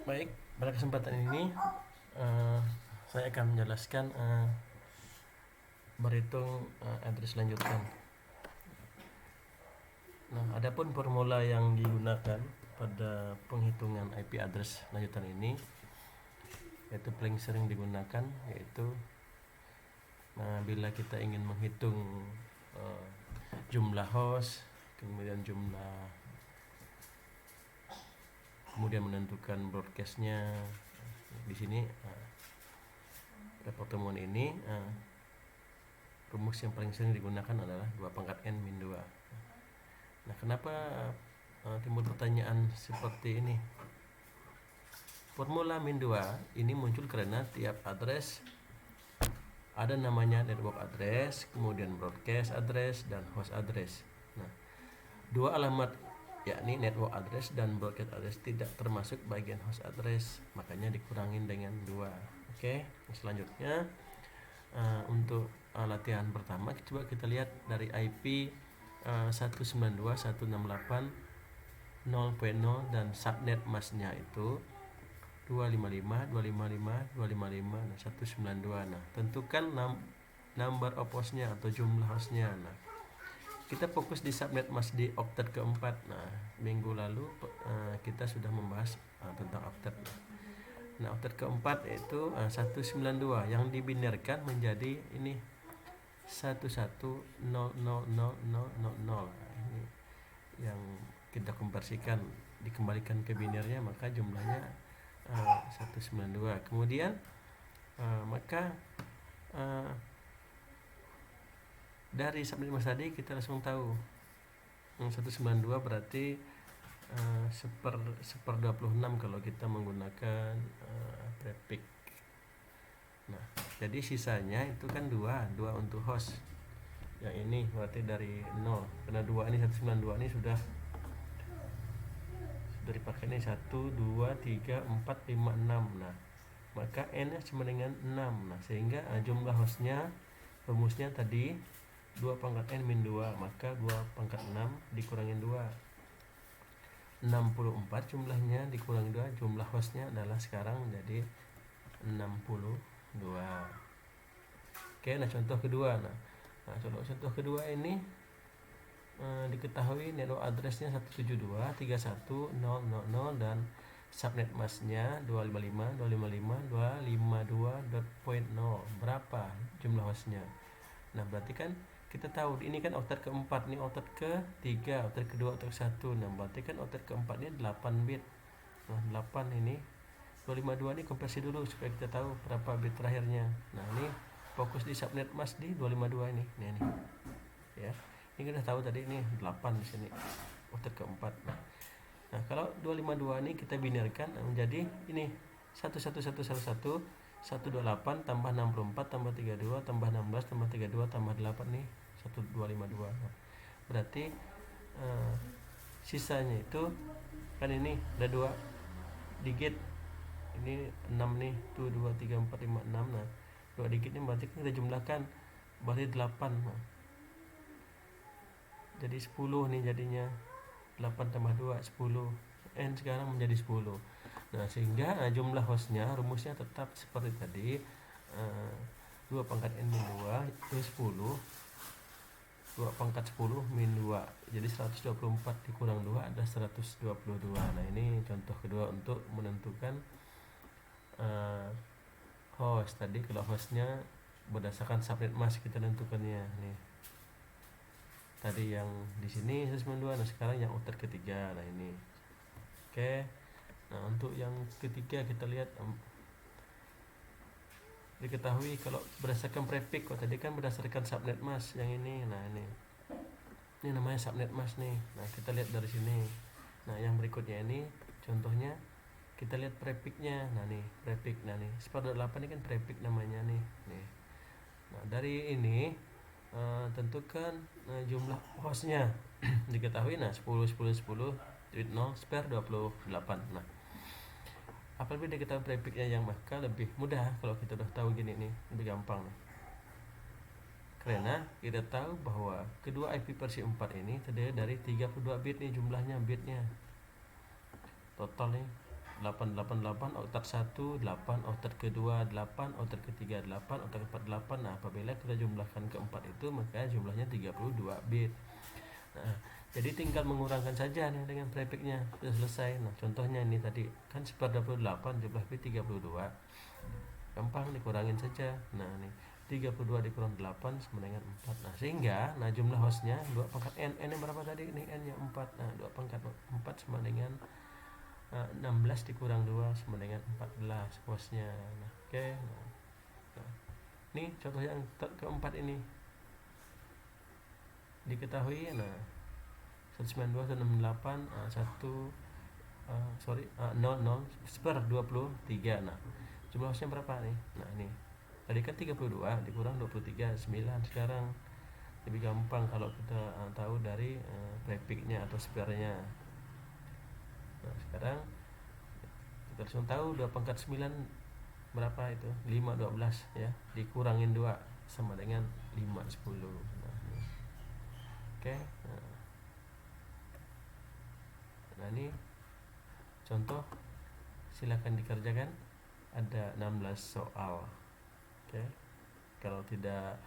Baik, pada kesempatan ini eh, saya akan menjelaskan berhitung address lanjutan. Nah, adapun formula yang digunakan pada penghitungan IP address lanjutan ini yaitu paling sering digunakan yaitu bila kita ingin menghitung eh, jumlah host, kemudian menentukan broadcastnya. Di sini pada pertemuan ini rumus yang paling sering digunakan adalah 2 pangkat n min 2. Nah, kenapa timbul pertanyaan seperti ini? Formula min 2 ini muncul karena tiap address ada namanya network address, kemudian broadcast address, dan host address. Nah, dua alamat yakni network address dan broadcast address tidak termasuk bagian host address, makanya dikurangin dengan 2. Oke, selanjutnya untuk latihan pertama coba kita lihat dari IP 192.168.0.0 dan subnet masknya itu 255.255.255 dan 192. Nah, tentukan number of hostnya atau jumlah hostnya. Nah, kita fokus di subnet mask di oktet keempat. Nah, minggu lalu kita sudah membahas tentang oktet. Nah, oktet keempat yaitu 192 yang dibinarkan menjadi ini 11000000. Ini yang kita konversikan, dikembalikan ke binarnya, maka jumlahnya 192. Kemudian maka dari subnet mas tadi kita langsung tahu 192 berarti seper 26 kalau kita menggunakan prefix. Nah, jadi sisanya itu kan 2 untuk host. Yang ini berarti dari 0. Karena 2 ini 192 ini sudah dipakai ini 1 2 3 4 5 6. Nah, maka n-nya sama dengan 6. Nah, sehingga jumlah hostnya rumusnya tadi 2 pangkat n min 2, maka 2 pangkat 6 dikurangin 2. 64 jumlahnya dikurangi 2, jumlah hostnya adalah sekarang menjadi 62. Oke, nah contoh kedua. Nah contoh kedua ini diketahui network addressnya 172.31.0.0.0 dan subnet masknya 255.255.252.0. Berapa jumlah hostnya? Nah, berarti kan kita tahu ini kan oktet keempat, ini oktet ketiga, oktet kedua, oktet satu. Nah, berarti kan oktet keempat ini 8 bit. Nah, 8 ini 252 ini konversi dulu supaya kita tahu berapa bit terakhirnya. Nah, ini fokus di subnet mask di 252 ini. Nih. Ya. Ini kita tahu tadi ini 8 di sini. Oktet keempat. Nah, kalau 252 ini kita binarkan menjadi ini 11111 128 tambah 64 tambah 32 tambah 16 tambah 32 tambah 8 nih 1252. Nah, berarti sisanya itu kan ini ada 2 digit, ini 6 nih, 1 2 3 4 5 6. Nah, 2 digit ini berarti kita jumlahkan berarti 8. Nah, jadi 10 nih jadinya 8 tambah 2 10. N sekarang menjadi 10. Nah, sehingga jumlah hostnya rumusnya tetap seperti tadi, 2 pangkat n min 2 itu 10, 2 pangkat 10 min 2, jadi 124 dikurang 2 ada 122. Nah, ini contoh kedua untuk menentukan host. Tadi kalau hostnya berdasarkan subnet mask kita tentukannya nih. Tadi yang di sini 192, nah sekarang yang oktet ketiga. Nah, ini. Oke. Nah, untuk yang ketiga kita lihat diketahui kalau berdasarkan prefix. Kalau tadi kan berdasarkan subnet mask yang ini. Nah, ini namanya subnet mask nih. Nah, kita lihat dari sini. Nah, yang berikutnya ini contohnya kita lihat prefixnya. Nah, nih prefix. Nah, nih 8 ini kan prefix namanya nih. Nah, dari ini tentukan jumlah hostnya. Diketahui nah 10 10 10 0 spare 28. Nah, apabila kita prefixnya yang maka lebih mudah kalau kita udah tahu gini nih, lebih gampang nih. Karena kita tahu bahwa kedua IP versi 4 ini terdiri dari 32 bit nih jumlahnya bitnya. Total nih 8 oktat 1 8, oktat kedua 8, oktat ketiga 8, oktat keempat 8. Nah, apabila kita jumlahkan keempat itu maka jumlahnya 32 bit. Nah, jadi tinggal mengurangkan saja nih dengan prefixnya, sudah selesai. Nah, contohnya ini tadi kan 1/28 jumlah bit 32. Gampang dikurangin saja. Nah, nih 32 dikurang 8 sama dengan 4. Nah, sehingga jumlah hostnya 2 pangkat n. N yang berapa tadi? Ini n nya 4. Nah, 2 pangkat 4 sama dengan 16 dikurang 2 sama dengan 14 hostnya. Nah, oke. Nah, ini contoh yang keempat ini diketahui. Nah, 192 168 0 per 23. Nah, jumlah hostnya berapa nih? Nah, ini tadi kan 32 dikurang 23 9. Sekarang lebih gampang kalau kita tahu dari prefixnya atau spare-nya. Nah, sekarang kita langsung tahu 2 pangkat 9 berapa itu? 5 12 ya, dikurangin 2 sama dengan 5 10. Nah, oke. Nah, ini contoh, silakan dikerjakan. Ada 16 soal. Oke. Kalau tidak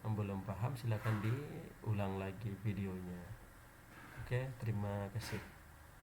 belum paham silakan diulang lagi videonya. Oke, terima kasih.